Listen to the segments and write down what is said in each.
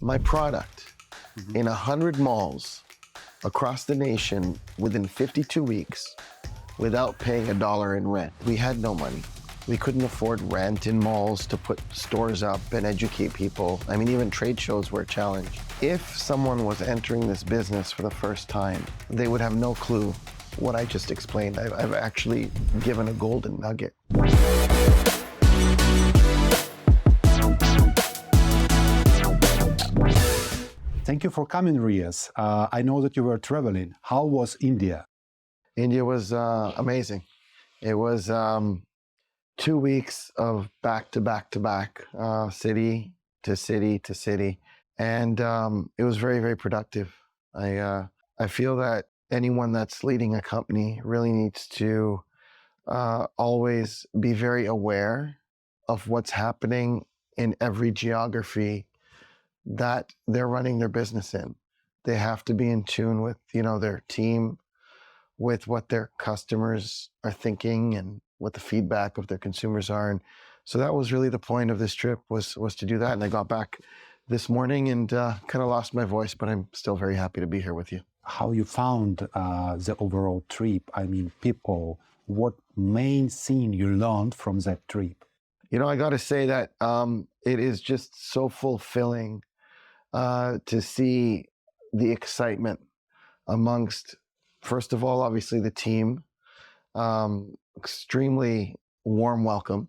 my product in 100 malls across the nation within 52 weeks without paying $1 in rent. We had no money. We couldn't afford rent in malls to put stores up and educate people. I mean, even trade shows were a challenge. If someone was entering this business for the first time, they would have no clue what I just explained. I've actually given a golden nugget. Thank you for coming, Riyaz. I know that you were traveling. How was India? India was amazing. It was 2 weeks of back-to-back-to-back, city to city to city. And it was very, very productive. I feel that anyone that's leading a company really needs to always be very aware of what's happening in every geography that they're running their business in. They have to be in tune with, their team, with what their customers are thinking and what the feedback of their consumers are. And so that was really the point of this trip, was to do that. And I got back this morning and kind of lost my voice, but I'm still very happy to be here with you. How you found the overall trip? I mean, people, what main scene you learned from that trip? I got to say that it is just so fulfilling to see the excitement amongst, first of all, obviously the team, extremely warm welcome,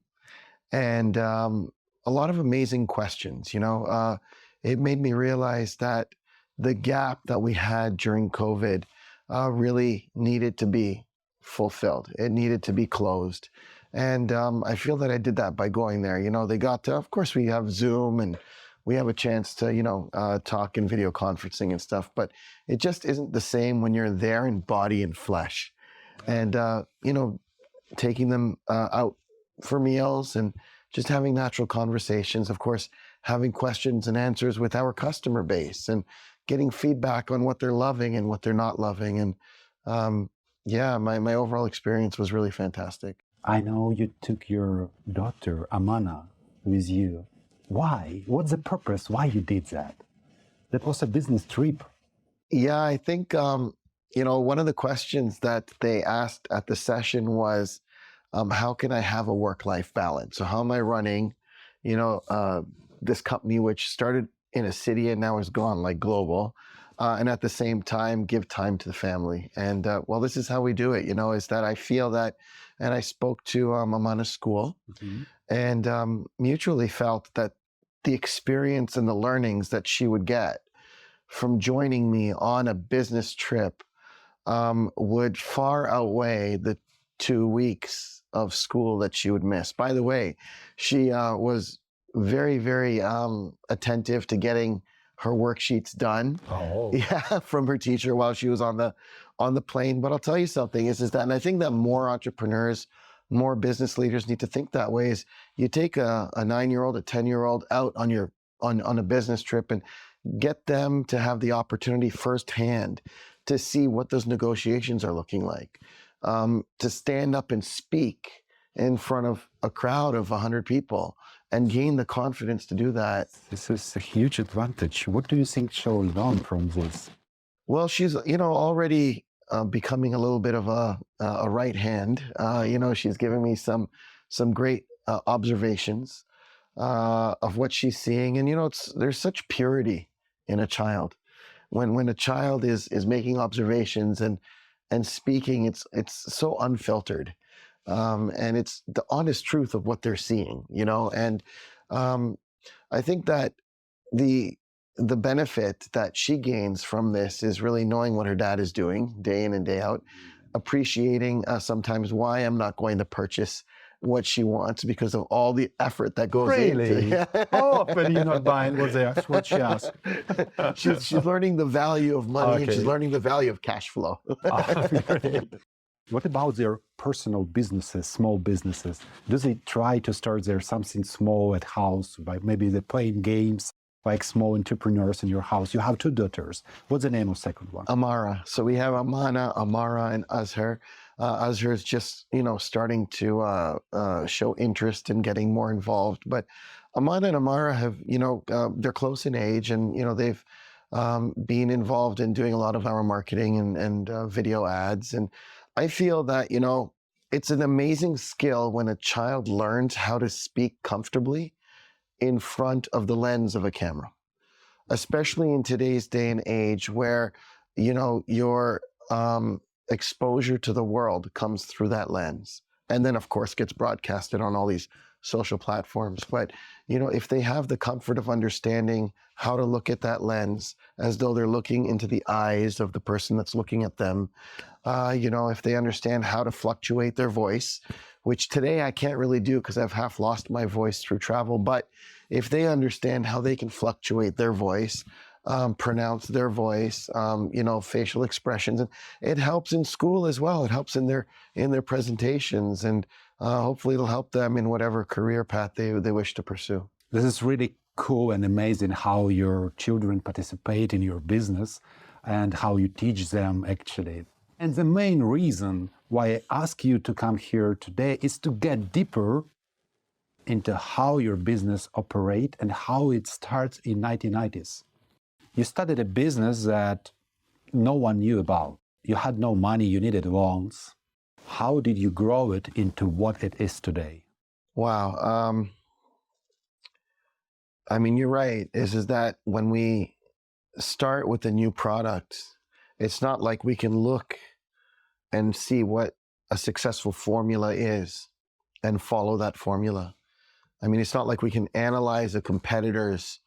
and a lot of amazing questions. It made me realize that the gap that we had during COVID really needed to be fulfilled. It needed to be closed. And I feel that I did that by going there. They got to, of course, we have Zoom and we have a chance to, talk in video conferencing and stuff, but it just isn't the same when you're there in body and flesh. And, taking them out for meals and just having natural conversations, of course, having questions and answers with our customer base and getting feedback on what they're loving and what they're not loving. And my overall experience was really fantastic. I know you took your daughter, Amana, with you. Why? What's the purpose? Why you did that? That was a business trip. Yeah, I think, one of the questions that they asked at the session was, how can I have a work-life balance? So how am I running, this company, which started in a city and now has gone like global, and at the same time, give time to the family. And this is how we do it, is that I feel that, and I spoke to Amana's school, and mutually felt that the experience and the learnings that she would get from joining me on a business trip would far outweigh the 2 weeks of school that she would miss. By the way, she was very, very attentive to getting her worksheets done. Oh. Yeah, from her teacher while she was on the plane. But I'll tell you something, is that, and I think that more entrepreneurs, more business leaders need to think that way, is you take a 9-year-old, a 10-year-old out on a business trip and get them to have the opportunity firsthand to see what those negotiations are looking like, to stand up and speak in front of a crowd of 100 people and gain the confidence to do that. This is a huge advantage. What do you think she'll learn from this? Well, she's, already becoming a little bit of a right hand. She's giving me some great observations of what she's seeing. And, there's such purity in a child. When a child is making observations and speaking, it's so unfiltered. And it's the honest truth of what they're seeing, and I think that the benefit that she gains from this is really knowing what her dad is doing day in and day out, appreciating sometimes why I'm not going to purchase what she wants because of all the effort that goes into it. Oh, but you're not buying what what she asked. She's learning the value of money, and she's Okay. learning the value of cash flow. What about their personal businesses, small businesses? Do they try to start there something small at house, by maybe they're playing games? like small entrepreneurs in your house. You have two daughters. What's the name of second one? Amara. So we have Amana, Amara, and Azhar. Azhar is just, starting to show interest in getting more involved. But Amana and Amara have, they're close in age, and they've been involved in doing a lot of our marketing and video ads. And I feel that it's an amazing skill when a child learns how to speak comfortably in front of the lens of a camera, especially in today's day and age where, your exposure to the world comes through that lens. And then, of course, gets broadcasted on all these social platforms. But, if they have the comfort of understanding how to look at that lens as though they're looking into the eyes of the person that's looking at them, if they understand how to fluctuate their voice, which today I can't really do because I've half lost my voice through travel, but if they understand how they can fluctuate their voice, pronounce their voice, facial expressions, and it helps in school as well. It helps in their presentations, and hopefully it'll help them in whatever career path they wish to pursue. This is really cool and amazing how your children participate in your business and how you teach them actually. And the main reason why I ask you to come here today is to get deeper into how your business operates and how it starts in 1990s. You started a business that no one knew about. You had no money, you needed loans. How did you grow it into what it is today? Wow. You're right, is that when we start with a new product, it's not like we can look and see what a successful formula is and follow that formula. It's not like we can analyze a competitor's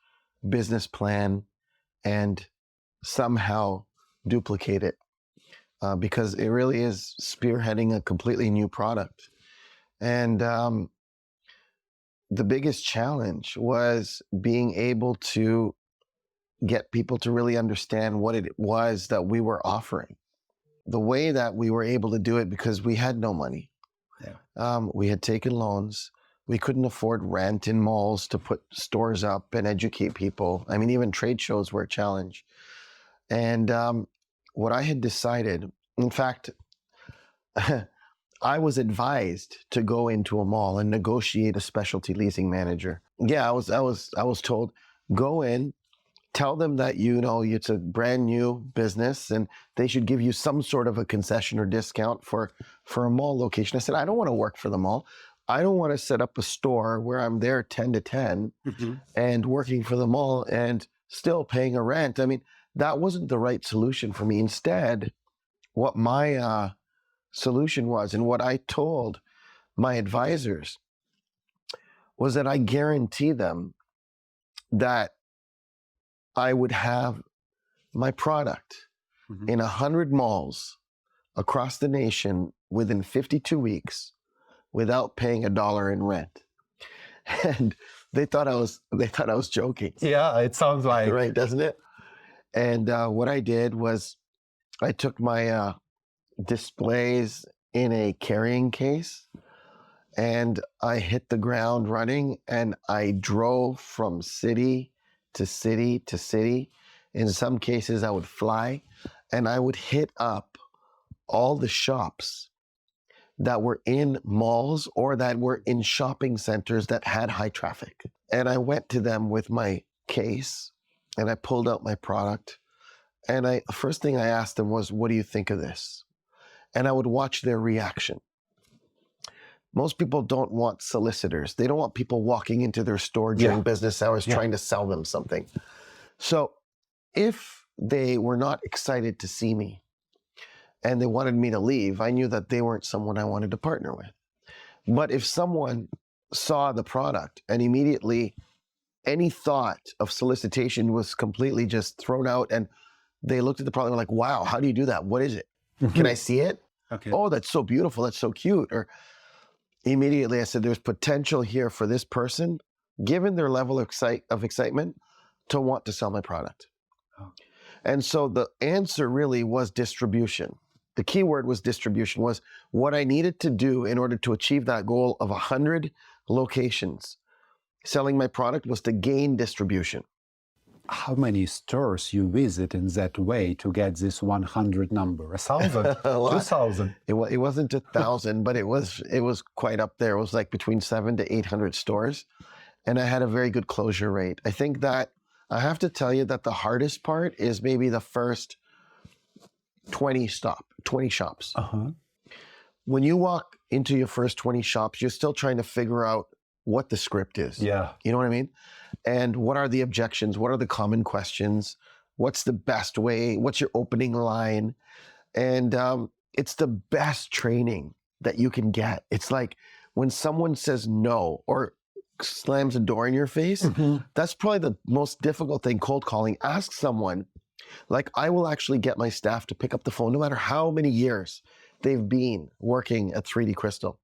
business plan and somehow duplicate it, because it really is spearheading a completely new product. And the biggest challenge was being able to get people to really understand what it was that we were offering. The way that we were able to do it, because we had no money. Yeah. We had taken loans. We couldn't afford rent in malls to put stores up and educate people. Even trade shows were a challenge. And what I had decided, in fact, I was advised to go into a mall and negotiate a specialty leasing manager. Yeah, I was told, go in, tell them that it's a brand new business and they should give you some sort of a concession or discount for a mall location. I said, I don't want to work for the mall. I don't want to set up a store where I'm there 10 to 10 and working for the mall and still paying a rent. That wasn't the right solution for me. Instead, what my solution was, and what I told my advisors, was that I guarantee them that I would have my product in 100 malls across the nation within 52 weeks without paying $1 in rent. And they thought I was joking. Yeah, it sounds like. Right, doesn't it? And what I did was I took my displays in a carrying case and I hit the ground running, and I drove from city to city to city. In some cases I would fly, and I would hit up all the shops that were in malls or that were in shopping centers that had high traffic. And I went to them with my case and I pulled out my product. And the first thing I asked them was, what do you think of this? And I would watch their reaction. Most people don't want solicitors. They don't want people walking into their store during business hours trying to sell them something. So if they were not excited to see me and they wanted me to leave, I knew that they weren't someone I wanted to partner with. But if someone saw the product and immediately any thought of solicitation was completely just thrown out, and they looked at the product and were like, wow, how do you do that? What is it? Can I see it? Okay. Oh, that's so beautiful. That's so cute. Or immediately I said, there's potential here for this person, given their level of excitement, to want to sell my product. Oh. And so the answer really was distribution. The key word was distribution, was what I needed to do in order to achieve that goal of 100 locations selling my product was to gain distribution. How many stores you visit in that way to get this 100 number? 1,000, Well, 2,000? it wasn't 1,000, but it was quite up there. It was like between 700 to 800 stores, and I had a very good closure rate. I think that I have to tell you that the hardest part is maybe the first 20 shops. Uh-huh. When you walk into your first 20 shops, you're still trying to figure out what the script is. Yeah. You know what I mean? And what are the objections? What are the common questions? What's the best way? What's your opening line? And it's the best training that you can get. It's like when someone says no or slams a door in your face, that's probably the most difficult thing, cold calling. Ask someone. Like, I will actually get my staff to pick up the phone no matter how many years they've been working at 3D Crystal.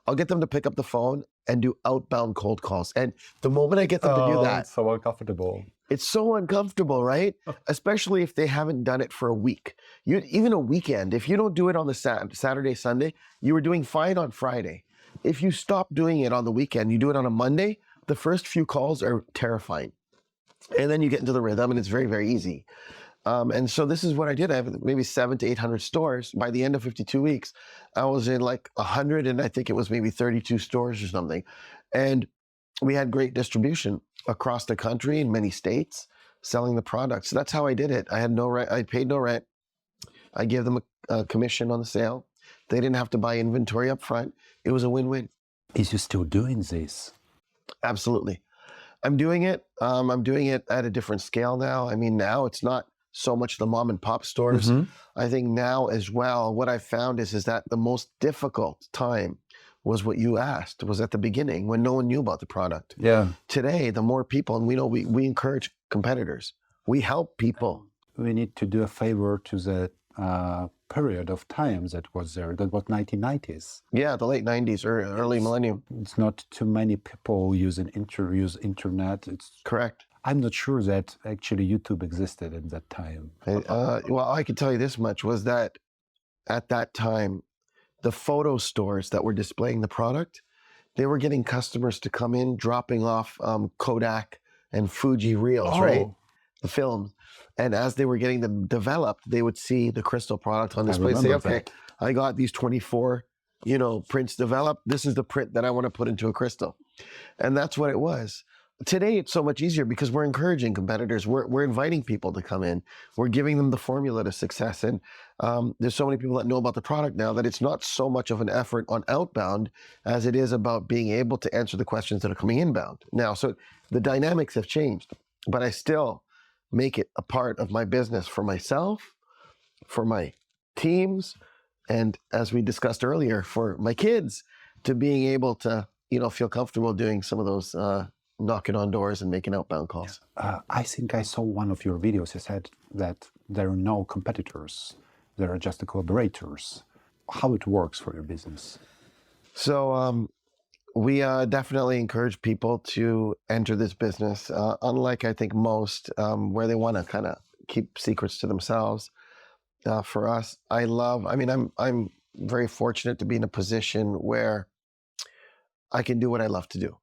I'll get them to pick up the phone and do outbound cold calls. And the moment I get them to do that, It's so uncomfortable. it's so uncomfortable, right? Especially if they haven't done it for a week. Even a weekend, if you don't do it on the Saturday, Sunday, you were doing fine on Friday. If you stop doing it on the weekend, you do it on a Monday, the first few calls are terrifying. And then you get into the rhythm and it's very, very easy. And so this is what I did. I have maybe 700 to 800 stores. By the end of 52 weeks, I was in like 100 and I think it was maybe 32 stores or something. And we had great distribution across the country in many states selling the product. So that's how I did it. I had no rent. I paid no rent. I gave them a commission on the sale. They didn't have to buy inventory up front. It was a win-win. Is you still doing this? Absolutely. I'm doing it. I'm doing it at a different scale now. I mean, now it's not so much the mom and pop stores. I think now as well, what I found is that the most difficult time was what you asked, was at the beginning when no one knew about the product. Yeah. Today, the more people, and we know we encourage competitors. We help people. We need to do a favor to the period of time that was there. That was 1990s. Yeah, the late 90s or early millennium. It's not too many people using internet. It's Correct. I'm not sure that actually YouTube existed at that time. Well, I can tell you this much, was that at that time, the photo stores that were displaying the product, they were getting customers to come in, dropping off Kodak and Fuji reels, right? The films. And as they were getting them developed, they would see the crystal product on display, say, okay, I got these 24, prints developed. This is the print that I want to put into a crystal. And that's what it was. Today, it's so much easier because we're encouraging competitors. We're inviting people to come in. We're giving them the formula to success. And there's so many people that know about the product now that it's not so much of an effort on outbound as it is about being able to answer the questions that are coming inbound now. So the dynamics have changed, but I still make it a part of my business for myself, for my teams, and as we discussed earlier, for my kids, to being able to, feel comfortable doing some of those knocking on doors and making outbound calls. I think I saw one of your videos. You said that there are no competitors. There are just the collaborators. How it works for your business? So we definitely encourage people to enter this business. Unlike I think most, where they want to kind of keep secrets to themselves. For us, I'm very fortunate to be in a position where I can do what I love to do.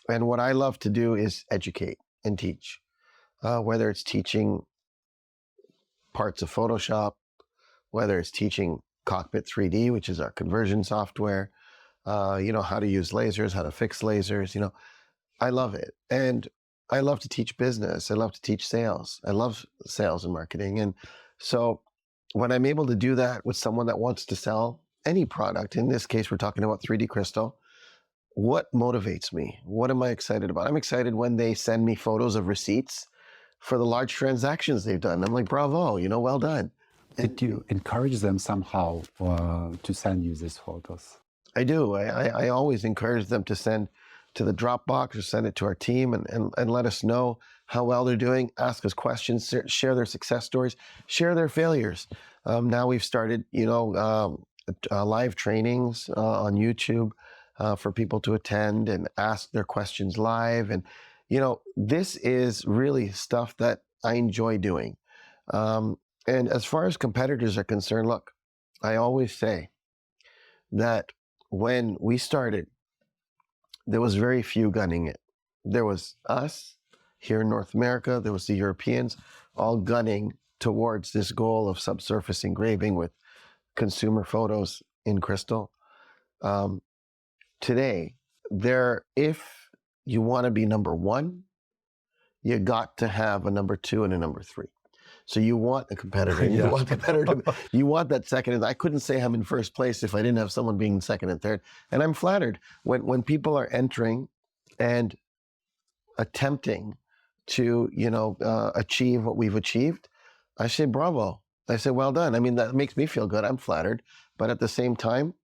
And what I love to do is educate and teach, whether it's teaching parts of Photoshop, whether it's teaching Cockpit 3D, which is our conversion software, how to use lasers, how to fix lasers, I love it. And I love to teach business. I love to teach sales. I love sales and marketing. And so when I'm able to do that with someone that wants to sell any product, in this case, we're talking about 3D Crystal, what motivates me? What am I excited about? I'm excited when they send me photos of receipts for the large transactions they've done. I'm like, bravo, well done. Did you encourage them somehow to send you these photos? I do. I always encourage them to send to the Dropbox or send it to our team and let us know how well they're doing, ask us questions, share their success stories, share their failures. Now we've started, live trainings on YouTube for people to attend and ask their questions live. And, this is really stuff that I enjoy doing. And as far as competitors are concerned, look, I always say that when we started, there was very few gunning it. There was us here in North America. There was the Europeans, all gunning towards this goal of subsurface engraving with consumer photos in crystal. Today, if you want to be number one, you got to have a number two and a number three. So you want a competitor. You want the competitor. You want that second. I couldn't say I'm in first place if I didn't have someone being second and third. And I'm flattered when people are entering and attempting to, achieve what we've achieved. I say bravo. I say well done. I mean, that makes me feel good. I'm flattered. But at the same time,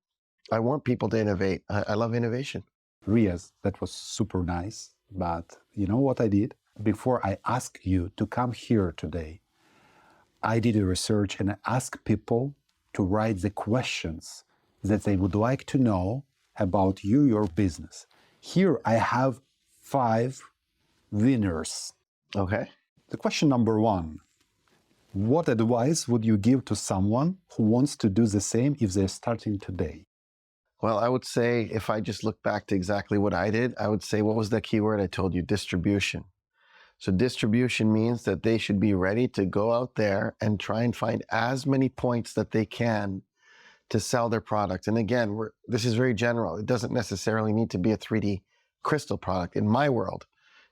I want people to innovate. I love innovation. Riyaz, that was super nice. But you know what I did? Before I asked you to come here today, I did a research and I asked people to write the questions that they would like to know about you, your business. Here I have 5 winners. Okay. The question number 1, what advice would you give to someone who wants to do the same if they're starting today? Well, I would say if I just look back to exactly what I did, I would say, what was the key word I told you? Distribution. So distribution means that they should be ready to go out there and try and find as many points that they can to sell their product. And again, this is very general. It doesn't necessarily need to be a 3D crystal product. In my world,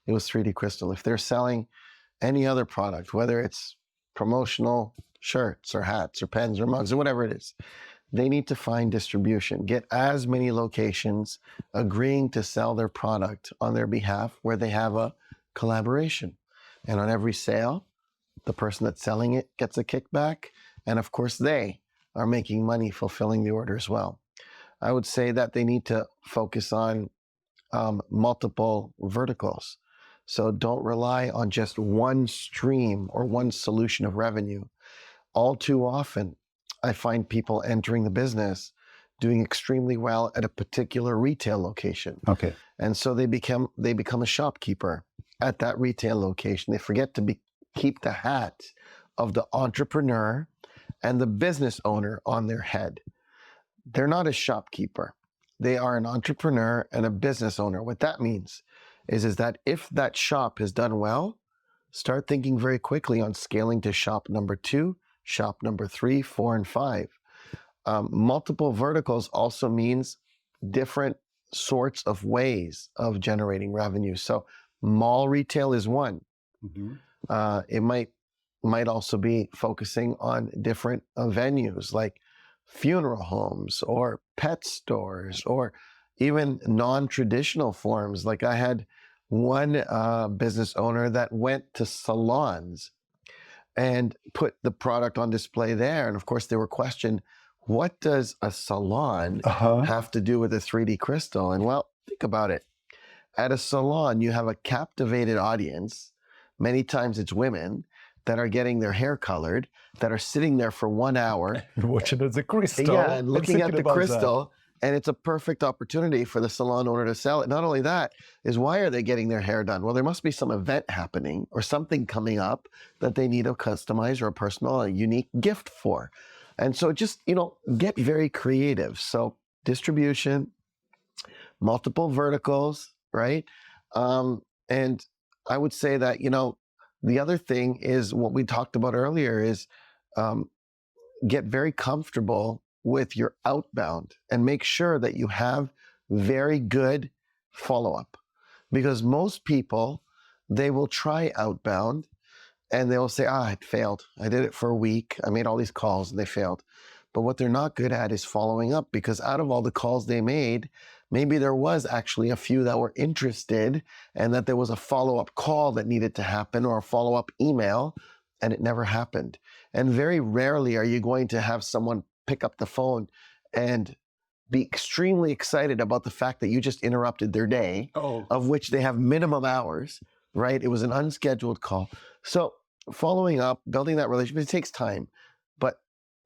it was 3D crystal. If they're selling any other product, whether it's promotional shirts or hats or pens or mugs or whatever it is, they need to find distribution, get as many locations agreeing to sell their product on their behalf where they have a collaboration. And on every sale, the person that's selling it gets a kickback. And of course, they are making money fulfilling the order as well. I would say that they need to focus on multiple verticals. So don't rely on just one stream or one solution of revenue. All too often, I find people entering the business doing extremely well at a particular retail location. Okay. And so they become a shopkeeper at that retail location. They forget to keep the hat of the entrepreneur and the business owner on their head. They're not a shopkeeper. They are an entrepreneur and a business owner. What that means is that if that shop has done well, start thinking very quickly on scaling to shop number 2, shop number 3, 4, and 5. Multiple verticals also means different sorts of ways of generating revenue. So mall retail is one. Mm-hmm. It might also be focusing on different venues like funeral homes or pet stores or even non-traditional forms. Like I had one business owner that went to salons and put the product on display there. And of course, they were questioned, what does a salon have to do with a 3D crystal? And well, think about it. At a salon, you have a captivated audience. Many times it's women that are getting their hair colored, that are sitting there for 1 hour. Watching at the crystal. Yeah, and looking at the crystal. And it's a perfect opportunity for the salon owner to sell it. Not only that, is why are they getting their hair done? Well, there must be some event happening or something coming up that they need a customized or a personal, a unique gift for. And so just, get very creative. So distribution, multiple verticals, right? And I would say that, the other thing is what we talked about earlier is get very comfortable with your outbound and make sure that you have very good follow-up. Because most people, they will try outbound and they'll say, it failed. I did it for a week. I made all these calls and they failed. But what they're not good at is following up, because out of all the calls they made, maybe there was actually a few that were interested and that there was a follow-up call that needed to happen or a follow-up email, and it never happened. And very rarely are you going to have someone pick up the phone and be extremely excited about the fact that you just interrupted their day, of which they have minimum hours, right? It was an unscheduled call. So following up, building that relationship, it takes time. But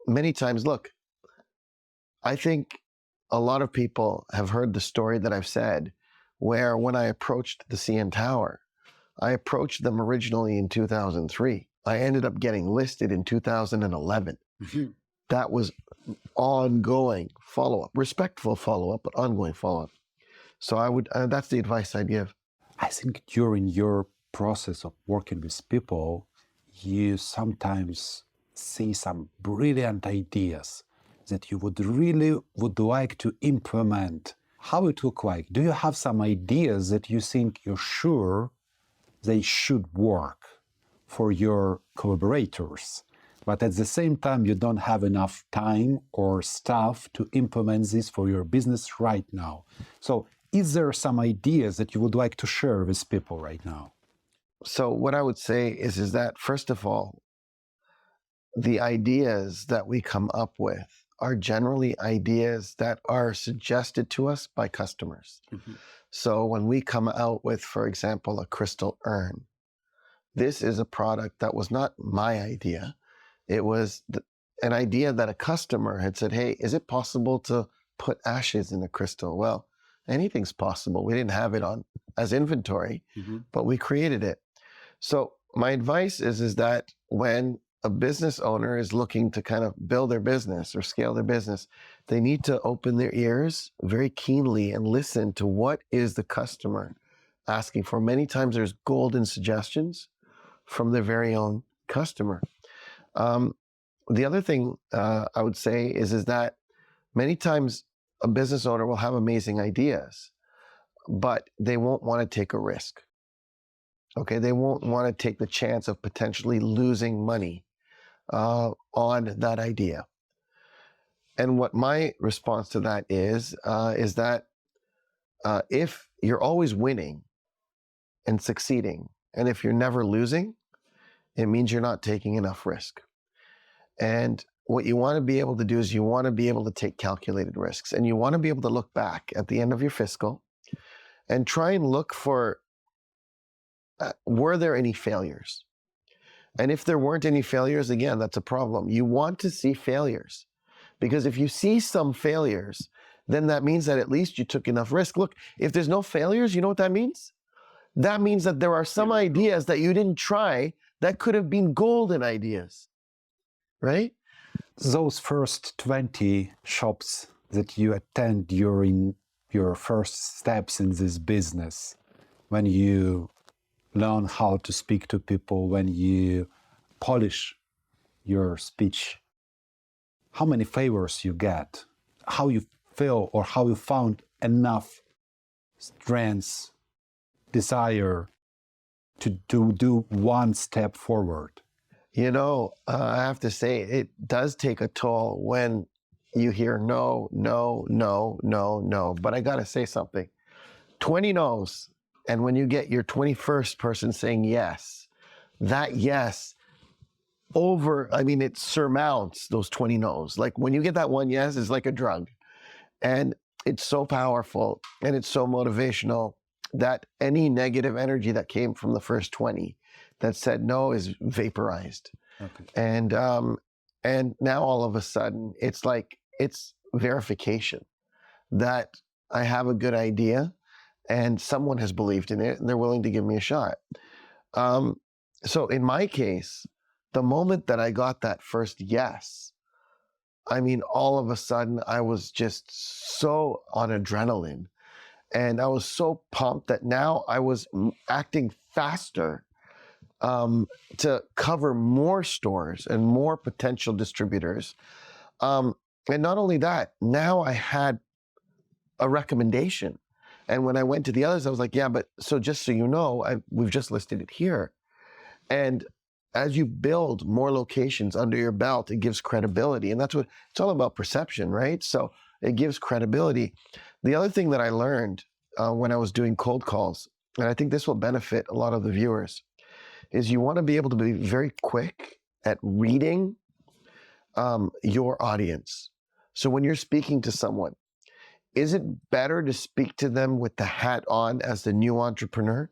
many times, look, I think a lot of people have heard the story that I've said, where when I approached the CN Tower, I approached them originally in 2003. I ended up getting listed in 2011. Mm-hmm. That was ongoing follow-up, respectful follow-up, but ongoing follow-up. So that's the advice I'd give. I think during your process of working with people, you sometimes see some brilliant ideas that you would like to implement. How it look like? Do you have some ideas that you think you're sure they should work for your collaborators, but at the same time you don't have enough time or staff to implement this for your business right now? So is there some ideas that you would like to share with people right now? So what I would say is that, first of all, the ideas that we come up with are generally ideas that are suggested to us by customers. Mm-hmm. So when we come out with, for example, a crystal urn, this is a product that was not my idea. It was an idea that a customer had said, hey, is it possible to put ashes in a crystal? Well, anything's possible. We didn't have it on as inventory, Mm-hmm. but we created it. So my advice is that when a business owner is looking to kind of build their business or scale their business, they need to open their ears very keenly and listen to what is the customer asking for. Many times there's golden suggestions from their very own customer. The other thing I would say is that many times a business owner will have amazing ideas, but they won't want to take a risk. Okay, they won't want to take the chance of potentially losing money on that idea. And what my response to that is that if you're always winning and succeeding, and if you're never losing, it means you're not taking enough risk. And what you want to be able to do is you want to be able to take calculated risks, and you want to be able to look back at the end of your fiscal and try and look for, were there any failures? And if there weren't any failures, again, that's a problem. You want to see failures, because if you see some failures, then that means that at least you took enough risk. Look, if there's no failures, you know what that means? That means that there are some ideas that you didn't try that could have been golden ideas, right? Those first 20 shops that you attend during your first steps in this business, when you learn how to speak to people, when you polish your speech, how many favors you get, how you feel, or how you found enough strength, desire to do one step forward? You know, I have to say, it does take a toll when you hear no, no, no, no, no. But I got to say something. 20 no's. And when you get your 21st person saying yes, that yes it surmounts those 20 no's. Like when you get that one yes, it's like a drug. And it's so powerful and it's so motivational that any negative energy that came from the first 20 that said no is vaporized. Okay. And now all of a sudden it's like, it's verification that I have a good idea and someone has believed in it and they're willing to give me a shot. So in my case, the moment that I got that first yes, all of a sudden I was just so on adrenaline and I was so pumped that now I was acting faster to cover more stores and more potential distributors. And not only that, now I had a recommendation. And when I went to the others, I was like, yeah, but so just so you know, we've just listed it here. And as you build more locations under your belt, it gives credibility. And that's what it's all about, perception, right? So it gives credibility. The other thing that I learned when I was doing cold calls, and I think this will benefit a lot of the viewers, is you want to be able to be very quick at reading your audience. So when you're speaking to someone, is it better to speak to them with the hat on as the new entrepreneur?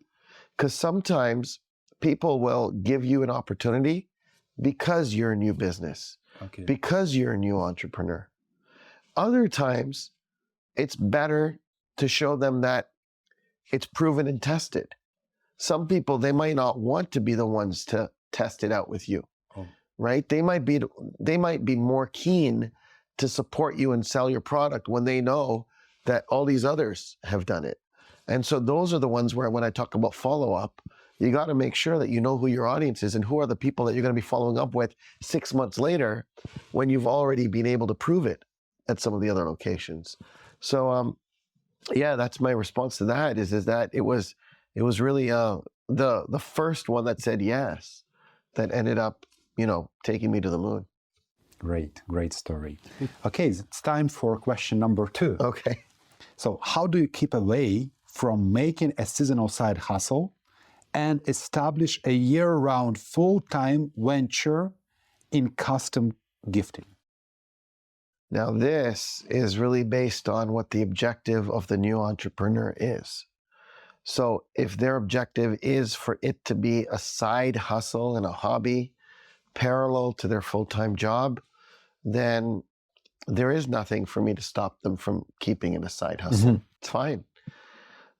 Because sometimes people will give you an opportunity because you're a new business, Okay. because you're a new entrepreneur. Other times, it's better to show them that it's proven and tested. Some people, they might not want to be the ones to test it out with you, right? They might be more keen to support you and sell your product when they know that all these others have done it. And so those are the ones where when I talk about follow-up, you got to make sure that you know who your audience is and who are the people that you're going to be following up with 6 months later when you've already been able to prove it at some of the other locations. So yeah, that's my response to that is that it was really the first one that said yes that ended up, taking me to the moon. Great story. Okay, it's time for question number 2. Okay. So how do you keep away from making a seasonal side hustle and establish a year-round full-time venture in custom gifting? Now, this is really based on what the objective of the new entrepreneur is. So if their objective is for it to be a side hustle and a hobby parallel to their full-time job, then there is nothing for me to stop them from keeping it a side hustle. Mm-hmm. It's fine.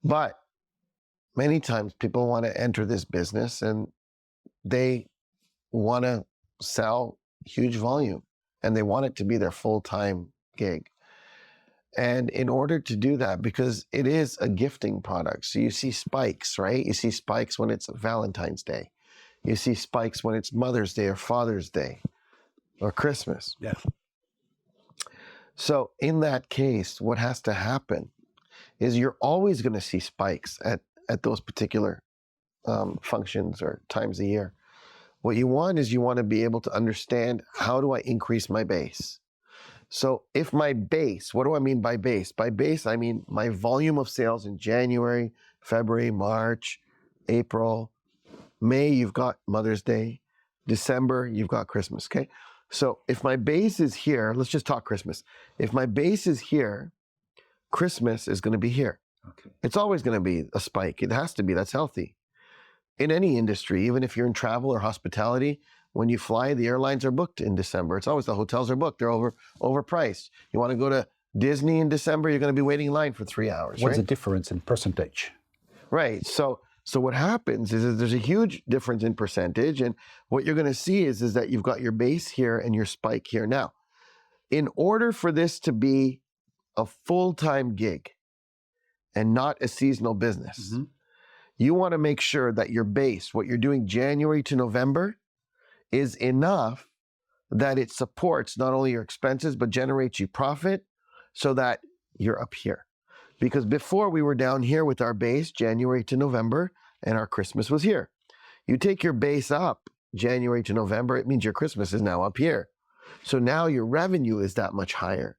But many times people want to enter this business and they want to sell huge volume and they want it to be their full-time gig. And in order to do that, because it is a gifting product, so you see spikes, right? You see spikes when it's Valentine's Day. You see spikes when it's Mother's Day or Father's Day or Christmas. Yeah. So in that case, what has to happen is you're always going to see spikes at those particular functions or times a year. What you want is you want to be able to understand, how do I increase my base? So if my base, what do I mean by base? By base, I mean my volume of sales in January, February, March, April, May, you've got Mother's Day. December, you've got Christmas, okay? So if my base is here, let's just talk Christmas. If my base is here, Christmas is going to be here. Okay. It's always going to be a spike. It has to be. That's healthy. In any industry, even if you're in travel or hospitality, when you fly, the airlines are booked in December. It's always the hotels are booked. They're overpriced. You want to go to Disney in December, you're going to be waiting in line for 3 hours. What's right? the difference in percentage? Right. So what happens is there's a huge difference in percentage. And what you're going to see is that you've got your base here and your spike here. Now, in order for this to be a full-time gig and not a seasonal business, mm-hmm. you want to make sure that your base, what you're doing January to November, is enough that it supports not only your expenses, but generates you profit so that you're up here. Because before we were down here with our base, January to November, and our Christmas was here. You take your base up January to November, it means your Christmas is now up here. So now your revenue is that much higher.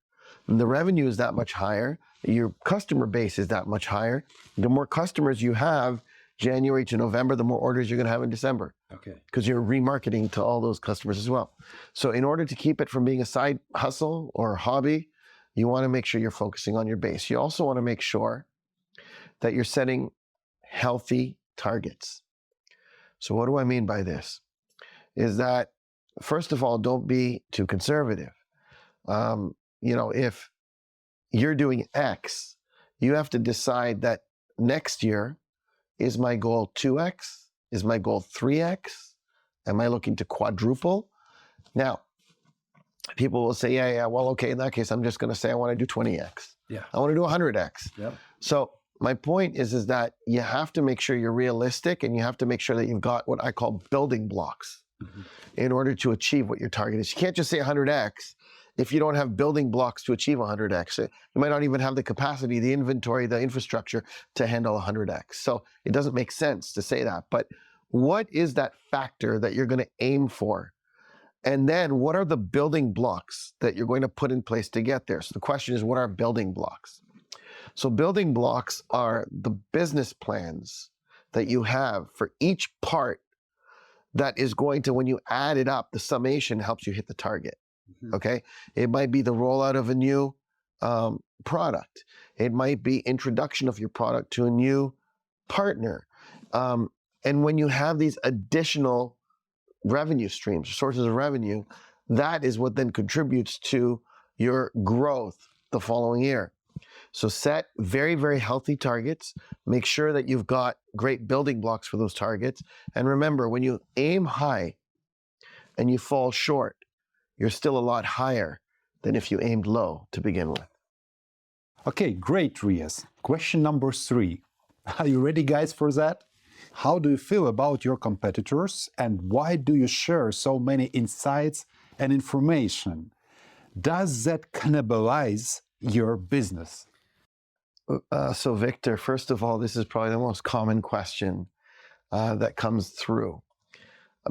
And the revenue is that much higher. Your customer base is that much higher. The more customers you have January to November, the more orders you're going to have in December. Okay. Because you're remarketing to all those customers as well. So in order to keep it from being a side hustle or a hobby, you want to make sure you're focusing on your base. You also want to make sure that you're setting healthy targets. So what do I mean by this? Is that, first of all, don't be too conservative. If you're doing X, you have to decide that next year, is my goal 2X? Is my goal 3X? Am I looking to quadruple? Now, people will say, yeah, well, okay, in that case, I'm just going to say I want to do 20X. Yeah. I want to do 100X. Yeah. So my point is that you have to make sure you're realistic and you have to make sure that you've got what I call building blocks mm-hmm. in order to achieve what your target is. You can't just say 100X if you don't have building blocks to achieve 100X. You might not even have the capacity, the inventory, the infrastructure to handle 100X. So it doesn't make sense to say that. But what is that factor that you're going to aim for? And then what are the building blocks that you're going to put in place to get there? So the question is, what are building blocks? So building blocks are the business plans that you have for each part that is going to, when you add it up, the summation helps you hit the target. Mm-hmm. Okay? It might be the rollout of a new product. It might be introduction of your product to a new partner. And when you have these additional revenue streams, sources of revenue, that is what then contributes to your growth the following year. So set very, very healthy targets. Make sure that you've got great building blocks for those targets. And remember, when you aim high and you fall short, you're still a lot higher than if you aimed low to begin with. Okay, great, Riyaz. Question number 3. Are you ready, guys, for that? How do you feel about your competitors, and why do you share so many insights and information? Does that cannibalize your business? So, Victor, first of all, this is probably the most common question that comes through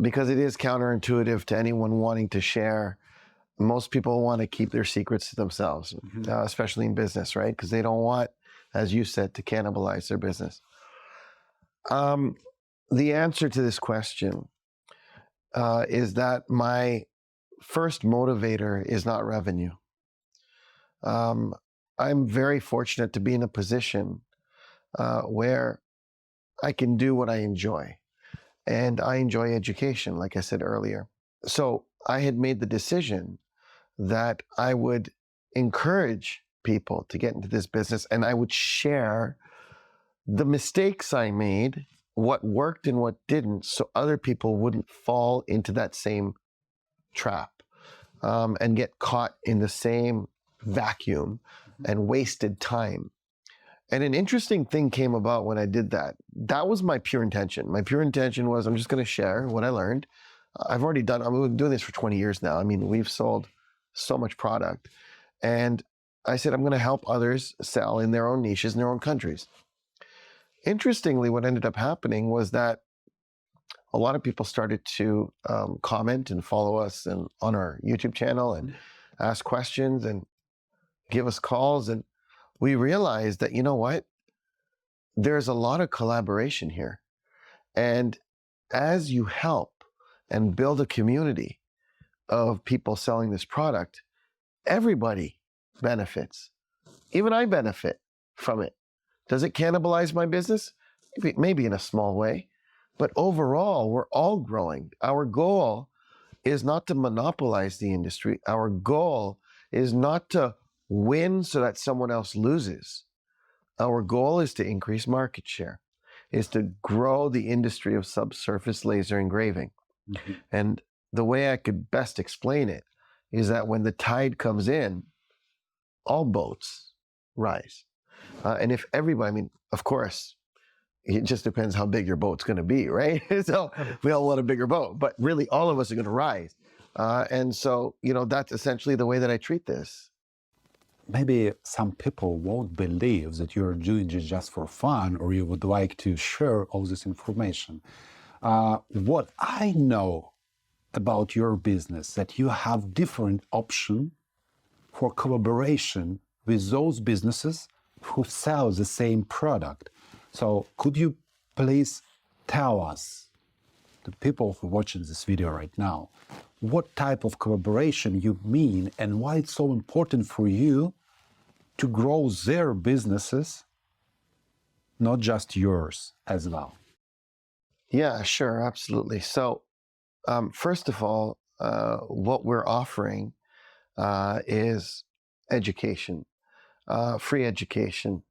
because it is counterintuitive to anyone wanting to share. Most people want to keep their secrets to themselves, especially in business, right? Because they don't want, as you said, to cannibalize their business. The answer to this question is that my first motivator is not revenue. I'm very fortunate to be in a position where I can do what I enjoy. And I enjoy education, like I said earlier. So I had made the decision that I would encourage people to get into this business, and I would share the mistakes I made, what worked and what didn't, so other people wouldn't fall into that same trap and get caught in the same vacuum and wasted time. And an interesting thing came about when I did that. That was my pure intention. My pure intention was I'm just going to share what I learned. I've been doing this for 20 years now. I mean, we've sold so much product. And I said, I'm going to help others sell in their own niches, in their own countries. Interestingly, what ended up happening was that a lot of people started to comment and follow us on our YouTube channel and ask questions and give us calls. And we realized that, you know what? There's a lot of collaboration here. And as you help and build a community of people selling this product, everybody benefits. Even I benefit from it. Does it cannibalize my business? Maybe in a small way. But overall, we're all growing. Our goal is not to monopolize the industry. Our goal is not to win so that someone else loses. Our goal is to increase market share, is to grow the industry of subsurface laser engraving. And the way I could best explain it is that when the tide comes in, all boats rise. And if everybody, I mean, of course, it just depends how big your boat's going to be, right? So we all want a bigger boat, but really all of us are going to rise. And so, that's essentially the way that I treat this. Maybe some people won't believe that you're doing it just for fun, or you would like to share all this information. What I know about your business, that you have different options for collaboration with those businesses who sell the same product. So could you please tell us, the people who are watching this video right now, what type of collaboration you mean and why it's so important for you to grow their businesses, not just yours as well? Yeah, sure, absolutely. So first of all, what we're offering is education, free education.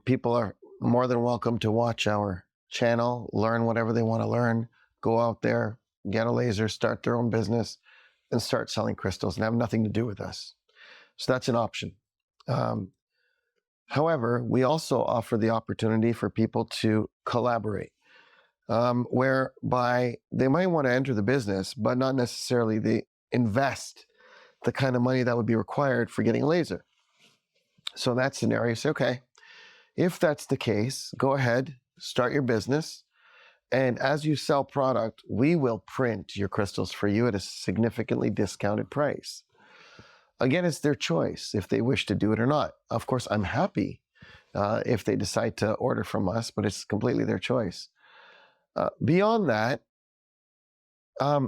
People are more than welcome to watch our channel, learn whatever they want to learn, go out there, get a laser, start their own business, and start selling crystals and have nothing to do with us. So that's an option. However, we also offer the opportunity for people to collaborate, whereby they might want to enter the business, but not necessarily they invest the kind of money that would be required for getting a laser. So in that scenario, you say, okay, if that's the case, go ahead, start your business. And as you sell product, we will print your crystals for you at a significantly discounted price. Again, it's their choice if they wish to do it or not. Of course, I'm happy if they decide to order from us, but it's completely their choice. Beyond that,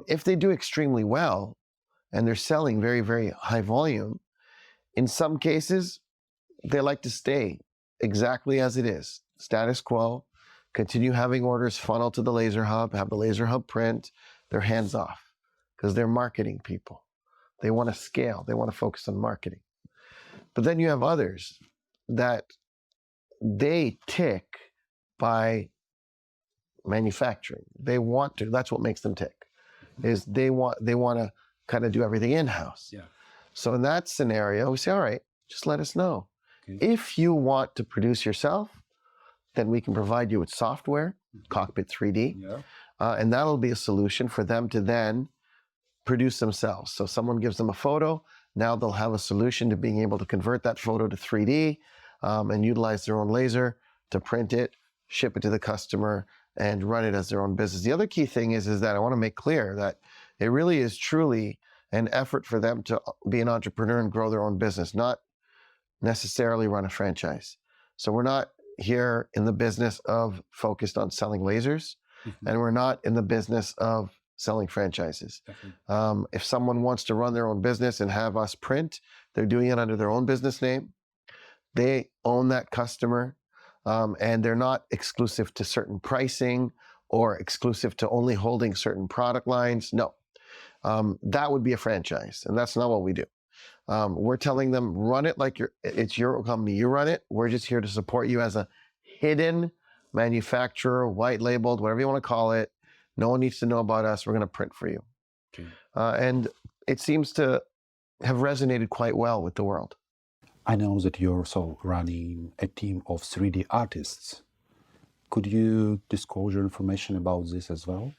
if they do extremely well and they're selling very, very high volume, in some cases, they like to stay exactly as it is, status quo, continue having orders funnel to the laser hub, have the laser hub print, they're hands off because they're marketing people. They want to scale, they want to focus on marketing. But then you have others that they tick by manufacturing. They want to, that's what makes them tick, is they want to kind of do everything in-house. Yeah. So in that scenario, we say, all right, just let us know. Okay. If you want to produce yourself, then we can provide you with software, Cockpit 3D, Yeah. and that'll be a solution for them to then produce themselves. So someone gives them a photo, now they'll have a solution to being able to convert that photo to 3D and utilize their own laser to print it, ship it to the customer, and run it as their own business. The other key thing is that I want to make clear that it really is truly an effort for them to be an entrepreneur and grow their own business, not necessarily run a franchise. So we're not here in the business of focused on selling lasers, and we're not in the business of selling franchises. If someone wants to run their own business and have us print, they're doing it under their own business name. They own that customer, and they're not exclusive to certain pricing or exclusive to only holding certain product lines. No, that would be a franchise, and that's not what we do. We're telling them, run it like it's your company. You run it. We're just here to support you as a hidden manufacturer, white labeled, whatever you want to call it. No one needs to know about us. We're going to print for you. Okay. And it seems to have resonated quite well with the world. I know that you're also running a team of 3D artists. Could you disclose your information about this as well?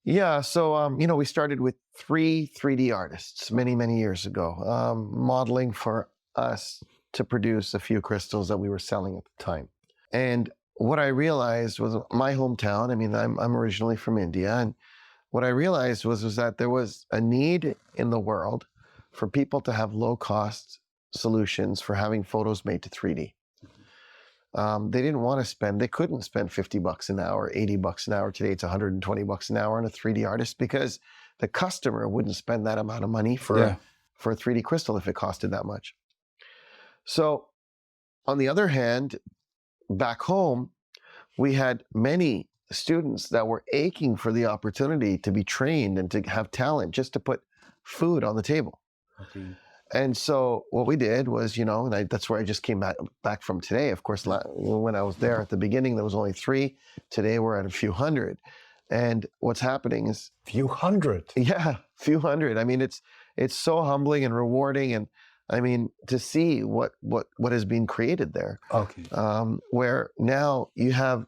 Yeah, so, we started with 3 3D artists many, many years ago, modeling for us to produce a few crystals that we were selling at the time. And what I realized was my hometown, I'm originally from India, and what I realized was that there was a need in the world for people to have low-cost solutions for having photos made to 3D. They didn't want to spend, they couldn't spend $50 an hour, $80 an hour. Today it's $120 an hour on a 3D artist because the customer wouldn't spend that amount of money for a 3D crystal if it costed that much. So on the other hand, back home, we had many students that were aching for the opportunity to be trained and to have talent just to put food on the table. Okay. And so what we did was, that's where I just came back from today. Of course, when I was there at the beginning, there was only 3. Today, we're at a few hundred. And what's happening is... Few hundred? Yeah, few hundred. It's so humbling and rewarding. And to see what is being created there. Okay. Where now you have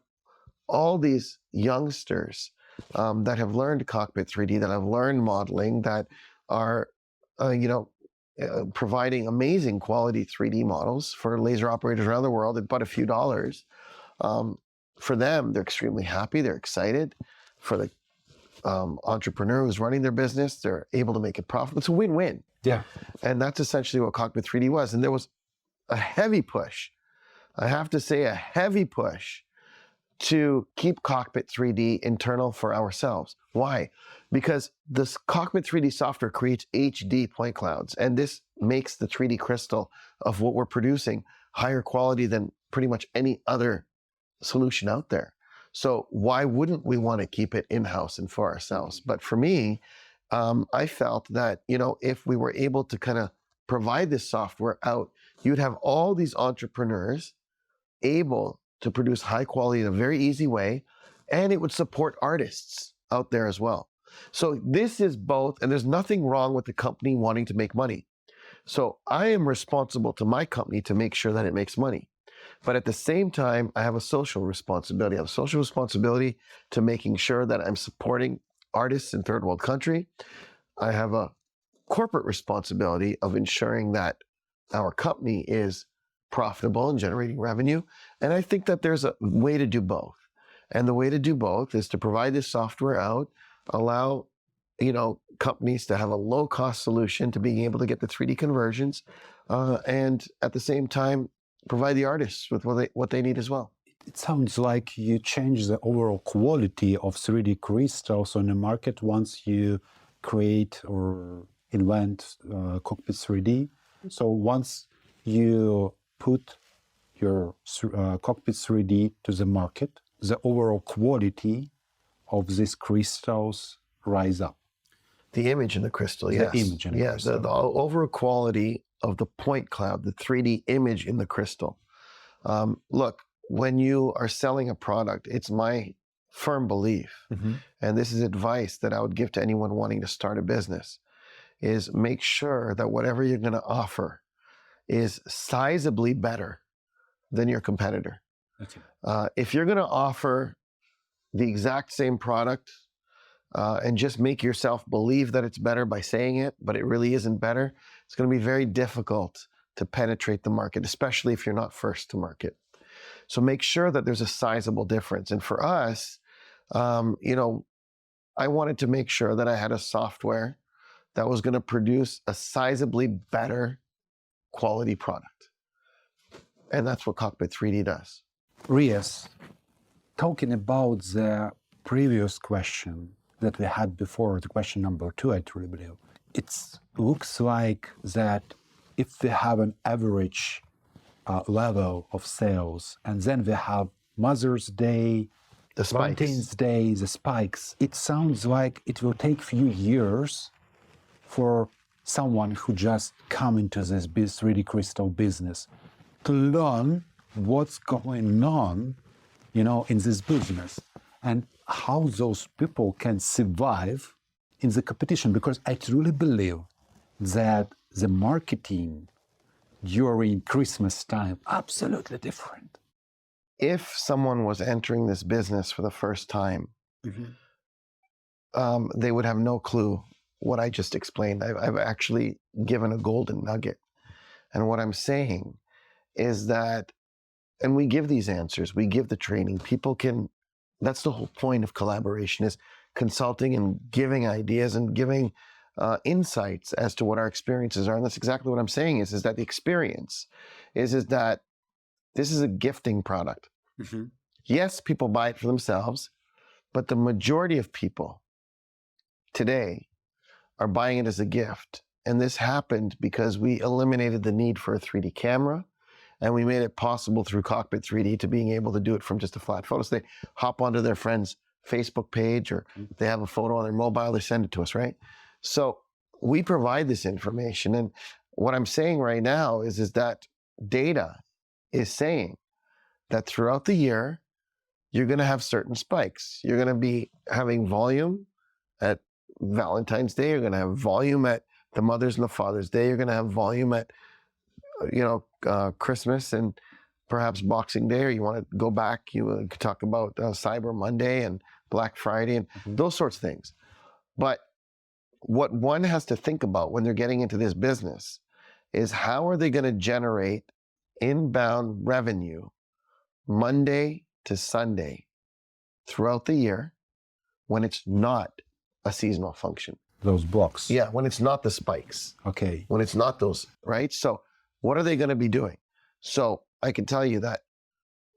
all these youngsters that have learned Cockpit 3D, that have learned modeling, that are, providing amazing quality 3D models for laser operators around the world at but a few dollars. For them, they're extremely happy. They're excited. For the entrepreneur who's running their business, they're able to make it profitable. It's a win-win. Yeah. And that's essentially what Cockpit 3D was. And there was a heavy push, I have to say a heavy push, to keep Cockpit 3D internal for ourselves. Why? Because this Cockpit 3D software creates HD point clouds, and this makes the 3D crystal of what we're producing higher quality than pretty much any other solution out there. So why wouldn't we want to keep it in-house and for ourselves? But for me, I felt that, if we were able to kind of provide this software out, you'd have all these entrepreneurs able to produce high quality in a very easy way, and it would support artists out there as well. So this is both, and there's nothing wrong with the company wanting to make money. So I am responsible to my company to make sure that it makes money. But at the same time, I have a social responsibility. I have a social responsibility to making sure that I'm supporting artists in third world country. I have a corporate responsibility of ensuring that our company is profitable and generating revenue. And I think that there's a way to do both. And the way to do both is to provide this software out, allow, companies to have a low-cost solution to being able to get the 3D conversions, and at the same time, provide the artists with what they need as well. It sounds like you change the overall quality of 3D crystals on the market once you create or invent Cockpit 3D. So once you put your Cockpit 3D to the market, the overall quality of these crystals rise up. The image in the crystal, yes. The image in the crystal. The overall quality of the point cloud, the 3D image in the crystal. Look, when you are selling a product, it's my firm belief, and this is advice that I would give to anyone wanting to start a business, is make sure that whatever you're going to offer is sizably better than your competitor. Okay. If you're going to offer the exact same product and just make yourself believe that it's better by saying it, but it really isn't better, it's going to be very difficult to penetrate the market, especially if you're not first to market. So make sure that there's a sizable difference. And for us, I wanted to make sure that I had a software that was going to produce a sizably better quality product. And that's what Cockpit 3D does. Riyaz, talking about the previous question that we had before, the question number 2, I truly believe, it looks like that if we have an average level of sales, and then we have Mother's Day, The spikes. Valentine's Day, the spikes, it sounds like it will take few years for someone who just come into this 3D crystal business to learn what's going on, in this business, and how those people can survive in the competition. Because I truly believe that the marketing during Christmas time, absolutely different. If someone was entering this business for the first time, they would have no clue what I just explained. I've actually given a golden nugget. And what I'm saying is that, and we give these answers, we give the training, people can, that's the whole point of collaboration, is consulting and giving ideas and giving insights as to what our experiences are. And that's exactly what I'm saying is that the experience is that this is a gifting product. Yes, people buy it for themselves, but the majority of people today are buying it as a gift. And this happened because we eliminated the need for a 3D camera, and we made it possible through Cockpit 3D to being able to do it from just a flat photo. So they hop onto their friend's Facebook page, or they have a photo on their mobile, they send it to us, right? So we provide this information. And what I'm saying right now is that data is saying that throughout the year, you're going to have certain spikes. You're going to be having volume at Valentine's Day. You're going to have volume at the Mother's and the Father's Day. You're going to have volume at, Christmas and perhaps Boxing Day, or you want to go back, you could talk about Cyber Monday and Black Friday and those sorts of things. But what one has to think about when they're getting into this business is how are they going to generate inbound revenue Monday to Sunday throughout the year when it's not a seasonal function. Those blocks. Yeah, when it's not the spikes. Okay. When it's not those, right? So what are they going to be doing? So I can tell you that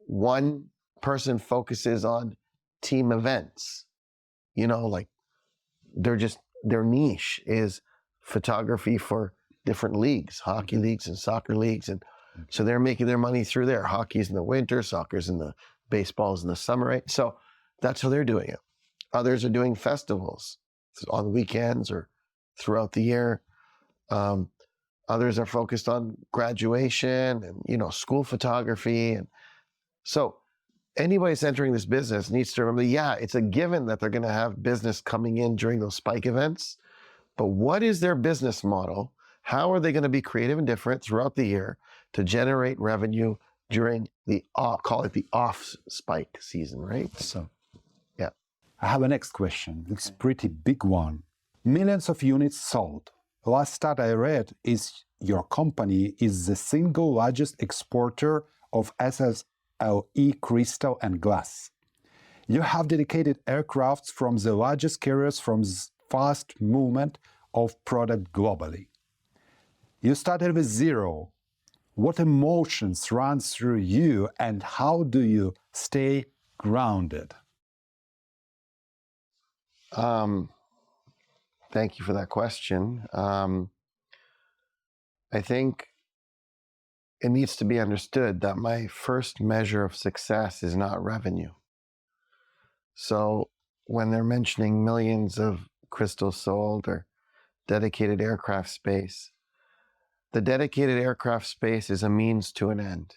one person focuses on team events, like their niche is photography for different leagues, hockey leagues and soccer leagues. And so they're making their money through there. Hockey's in the winter, soccer's in the, baseball's in the summer, right? So that's how they're doing it. Others are doing festivals on weekends or throughout the year. Others are focused on graduation and, school photography. And so anybody that's entering this business needs to remember, it's a given that they're going to have business coming in during those spike events. But what is their business model? How are they going to be creative and different throughout the year to generate revenue during the call it the off spike season, right? So, yeah. I have a next question. It's a pretty big one. Millions of units sold. Last stat I read is your company is the single largest exporter of SSLE crystal and glass. You have dedicated aircrafts from the largest carriers from fast movement of product globally. You started with zero. What emotions run through you, and how do you stay grounded? Thank you for that question. I think it needs to be understood that my first measure of success is not revenue. So when they're mentioning millions of crystals sold or dedicated aircraft space, the dedicated aircraft space is a means to an end.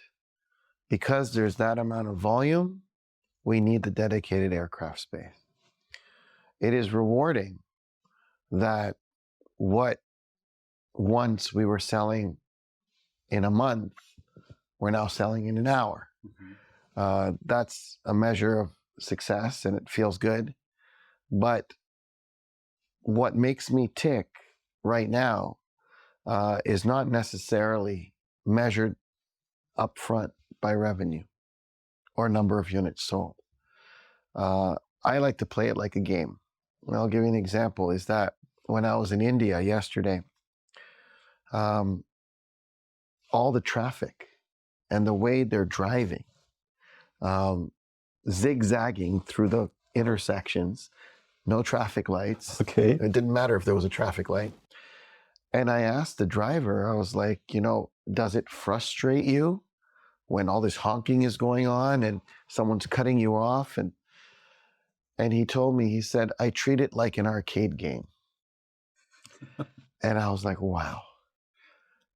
Because there's that amount of volume, we need the dedicated aircraft space. It is rewarding that what once we were selling in a month, we're now selling in an hour. That's a measure of success and it feels good. But what makes me tick right now is not necessarily measured upfront by revenue or number of units sold. I like to play it like a game. And I'll give you an example is that when I was in India yesterday, all the traffic and the way they're driving, zigzagging through the intersections, no traffic lights. Okay. It didn't matter if there was a traffic light. And I asked the driver, I was like, does it frustrate you when all this honking is going on and someone's cutting you off? And he told me, he said, I treat it like an arcade game. And I was like, wow,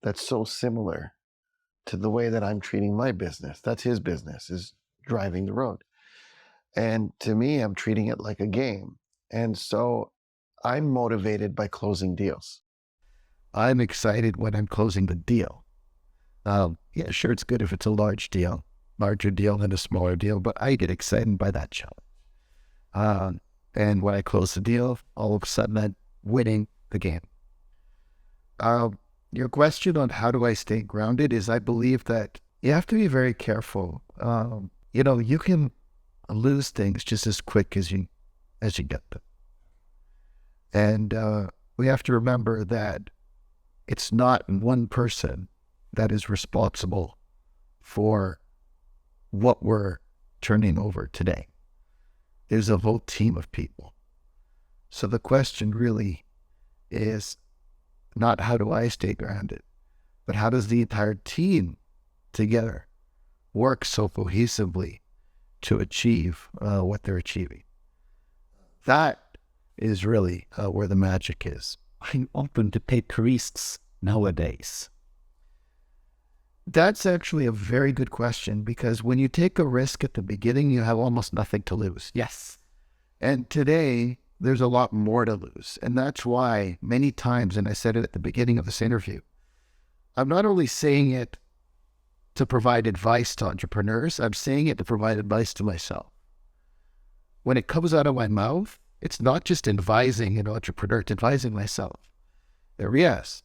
that's so similar to the way that I'm treating my business. That's his business, is driving the road. And to me, I'm treating it like a game. And so I'm motivated by closing deals. I'm excited when I'm closing the deal. Yeah, sure, it's good if it's a larger deal than a smaller deal, but I get excited by that challenge. And when I close the deal, all of a sudden I'm winning the game. Your question on how do I stay grounded is I believe that you have to be very careful. You can lose things just as quick as you get them. And we have to remember that it's not one person that is responsible for what we're turning over today. There's a whole team of people. So the question really is not how do I stay grounded, but how does the entire team together work so cohesively to achieve what they're achieving? That is really where the magic is. I'm open to take risks nowadays. That's actually a very good question, because when you take a risk at the beginning, you have almost nothing to lose. Yes. And today, there's a lot more to lose. And that's why many times, and I said it at the beginning of this interview, I'm not only saying it to provide advice to entrepreneurs, I'm saying it to provide advice to myself. When it comes out of my mouth, it's not just advising an entrepreneur, it's advising myself. Riyaz,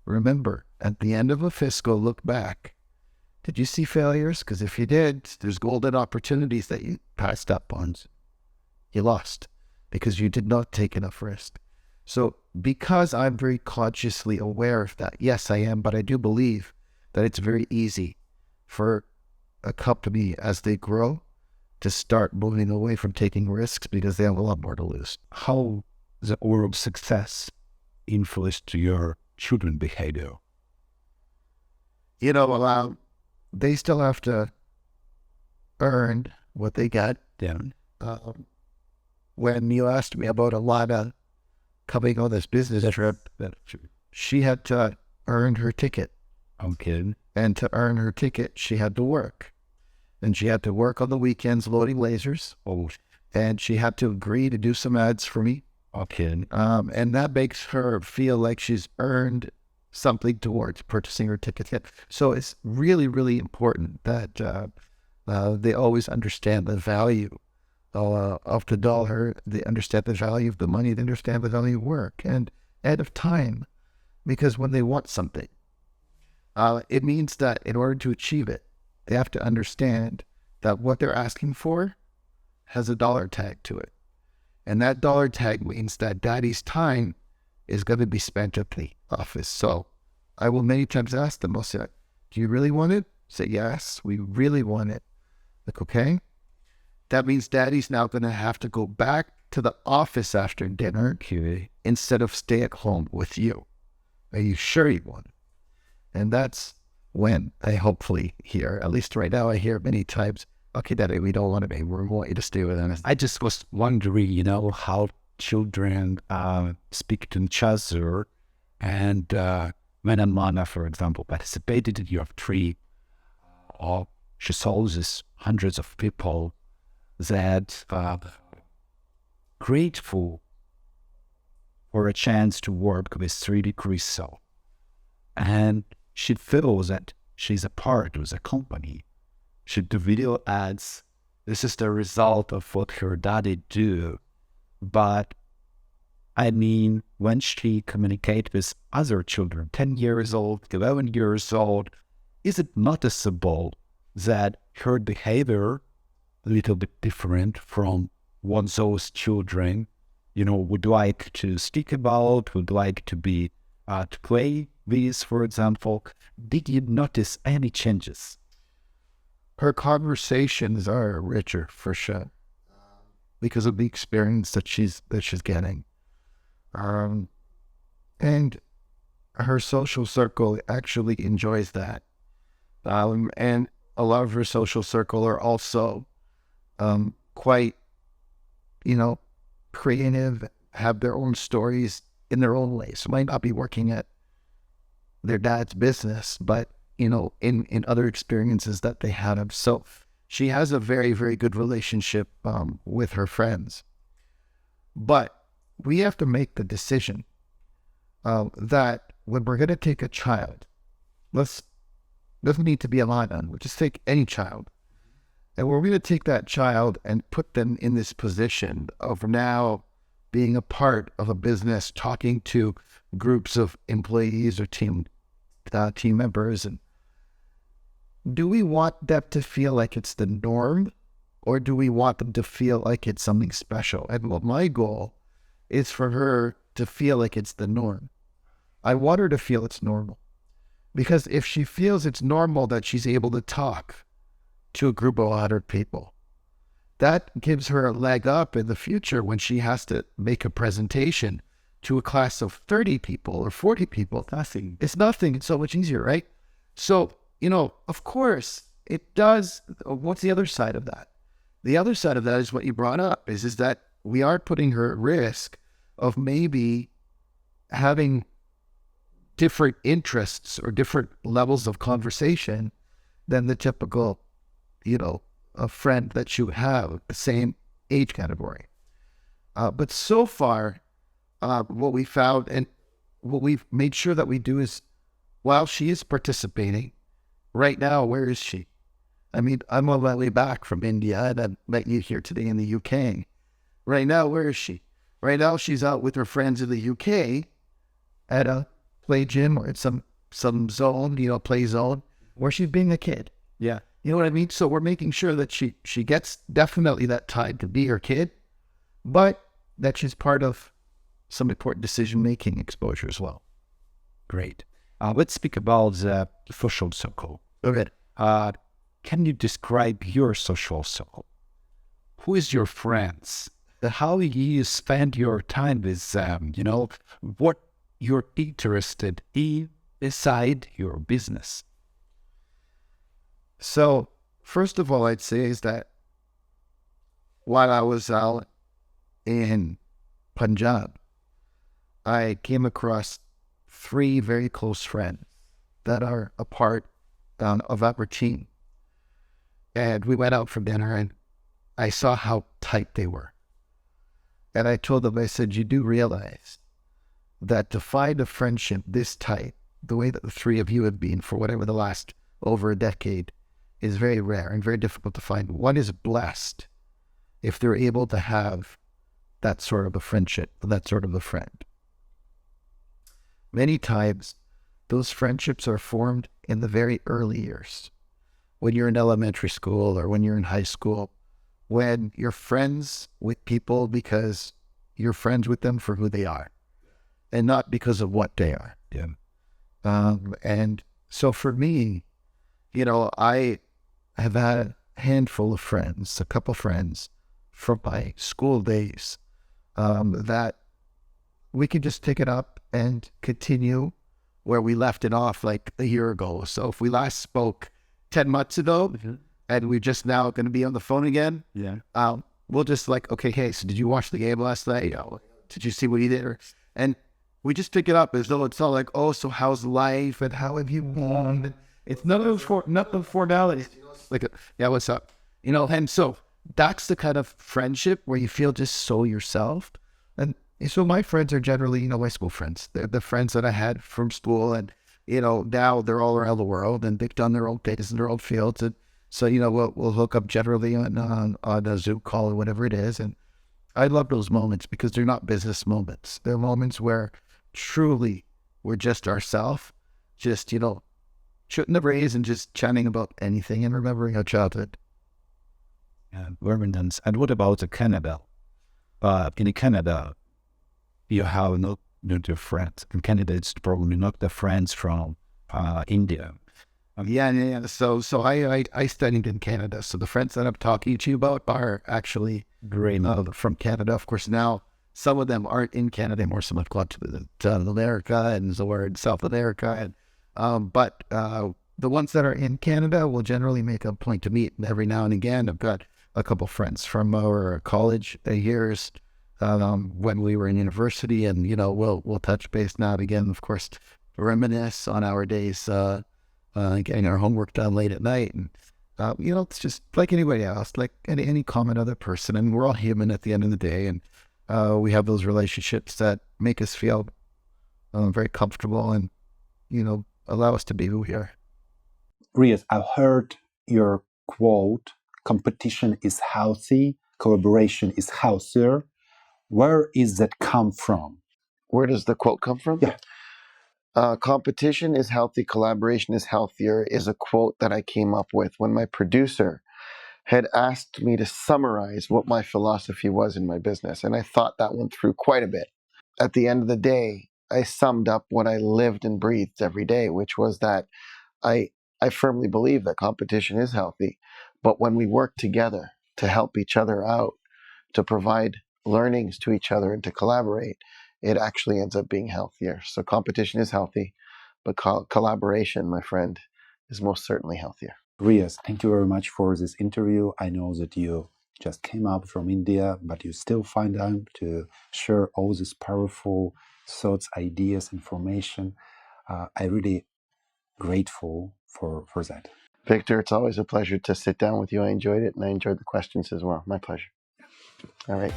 remember, at the end of a fiscal, look back. Did you see failures? Because if you did, there's golden opportunities that you passed up on. You lost because you did not take enough risk. So because I'm very consciously aware of that, yes, I am, but I do believe that it's very easy for a company as they grow to start moving away from taking risks because they have a lot more to lose. How the overall success influenced your children's behavior? They still have to earn what they get. Yeah. When you asked me about Alana coming on this business trip, she had to earn her ticket. Okay. And to earn her ticket, she had to work. And she had to work on the weekends loading lasers. Oh. And she had to agree to do some ads for me. Okay. And that makes her feel like she's earned something towards purchasing her ticket. So it's really, really important that they always understand the value of the dollar. They understand the value of the money. They understand the value of work and of time. Because when they want something, it means that in order to achieve it, they have to understand that what they're asking for has a dollar tag to it. And that dollar tag means that daddy's time is going to be spent at the office. So I will many times ask them, I'll say, do you really want it? Say, yes, we really want it. Like, okay. That means daddy's now going to have to go back to the office after dinner instead of stay at home with you. Are you sure you want it? And that's when I hopefully hear, at least right now I hear many times, okay, daddy, we don't want to be, we want you to stay with us. I just was wondering, how children speak to each other. And when Amana, for example, participated in your trip, she saw this hundreds of people that grateful for a chance to work with 3D Crystal. And she feels that she's a part of the company. She do video ads. This is the result of what her daddy do. But I mean, when she communicate with other children, 10 years old, 11 years old, is it noticeable that her behavior a little bit different from what those children, would like to speak about, would like to be, to play with, for example? Did you notice any changes? Her conversations are richer for sure because of the experience that she's getting. And her social circle actually enjoys that. And a lot of her social circle are also quite, creative, have their own stories in their own ways. Might not be working at their dad's business, but, in other experiences that they have. So she has a very, very good relationship with her friends. But we have to make the decision that when we're going to take a child, doesn't need to be a lion, we'll just take any child. And we're going to take that child and put them in this position of now being a part of a business, talking to groups of employees or team members. And do we want them to feel like it's the norm, or do we want them to feel like it's something special? And what my goal is for her to feel like it's the norm. I want her to feel it's normal. Because if she feels it's normal that she's able to talk to a group of 100 people, that gives her a leg up in the future when she has to make a presentation to a class of 30 people or 40 people. Nothing. It's nothing. It's so much easier, right? So, of course, it does. What's the other side of that? The other side of that is what you brought up, is that we are putting her at risk of maybe having different interests or different levels of conversation than the typical, a friend that you have, the same age category. But so far, what we found and what we've made sure that we do is, while she is participating, right now, where is she? I mean, I'm on my way back from India and I met you here today in the UK. Right now, where is she? Right now, she's out with her friends in the UK at a play gym or at some zone, play zone, where she's being a kid. Yeah. You know what I mean? So we're making sure that she gets definitely that time to be her kid, but that she's part of some important decision-making exposure as well. Great. Let's speak about the social circle. Okay. Can you describe your social circle? Who is your friends? How you spend your time with them? What you're interested in beside your business? So, first of all, I'd say is that while I was out in Punjab, I came across 3 very close friends that are a part of our team. And we went out for dinner and I saw how tight they were. And I told them, I said, you do realize that to find a friendship this tight, the way that the 3 of you have been for whatever the last over a decade, is very rare and very difficult to find. One is blessed if they're able to have that sort of a friendship, that sort of a friend. Many times, those friendships are formed in the very early years, when you're in elementary school or when you're in high school, when you're friends with people because you're friends with them for who they are and not because of what they are. Yeah. And so for me, I have had a handful of friends, a couple friends from my school days, that we can just pick it up and continue where we left it off like a year ago. So if we last spoke 10 months ago and we're just now going to be on the phone again, we'll just okay, hey, so did you watch the game last night? Did you see what he did? And we just pick it up as though it's all like, oh, so how's life and how have you gone? It's none of the formalities. Yeah, what's up? And so that's the kind of friendship where you feel just so yourself. And so my friends are generally, my school friends. They're the friends that I had from school, and now they're all around the world and they've done their own things in their own fields. And So, we'll hook up generally on a Zoom call or whatever it is. And I love those moments because they're not business moments. They're moments where truly we're just ourselves, just, shooting the breeze and just chatting about anything and remembering our childhood. And Birmingham. And what about Canada? In Canada, you have not your friends. In Canada, it's probably not the friends from India. Yeah. So I studied in Canada. So the friends that I'm talking to you about are actually from Canada. Of course, now some of them aren't in Canada anymore. Some have gone to America and so we're in South America. But the ones that are in Canada will generally make a point to meet every now and again. I've got a couple friends from our college years when we were in university, and we'll touch base now and again. Of course, reminisce on our days getting our homework done late at night, and it's just like anybody else, like any common other person, and we're all human at the end of the day, and we have those relationships that make us feel very comfortable and allow us to be who we are. Riyaz, I've heard your quote, competition is healthy, collaboration is healthier. Where is that come from? Where does the quote come from? Yeah. Competition is healthy, collaboration is healthier is a quote that I came up with when my producer had asked me to summarize what my philosophy was in my business. And I thought that one through quite a bit. At the end of the day, I summed up what I lived and breathed every day, which was that I firmly believe that competition is healthy, but when we work together to help each other out, to provide learnings to each other and to collaborate, it actually ends up being healthier. So competition is healthy, but collaboration, my friend, is most certainly healthier. Riyaz, thank you very much for this interview. I know that you just came up from India, but you still find time to share all these powerful thoughts, ideas, information. I really grateful for that. Victor, it's always a pleasure to sit down with you. I enjoyed it, and I enjoyed the questions as well. My pleasure. All right.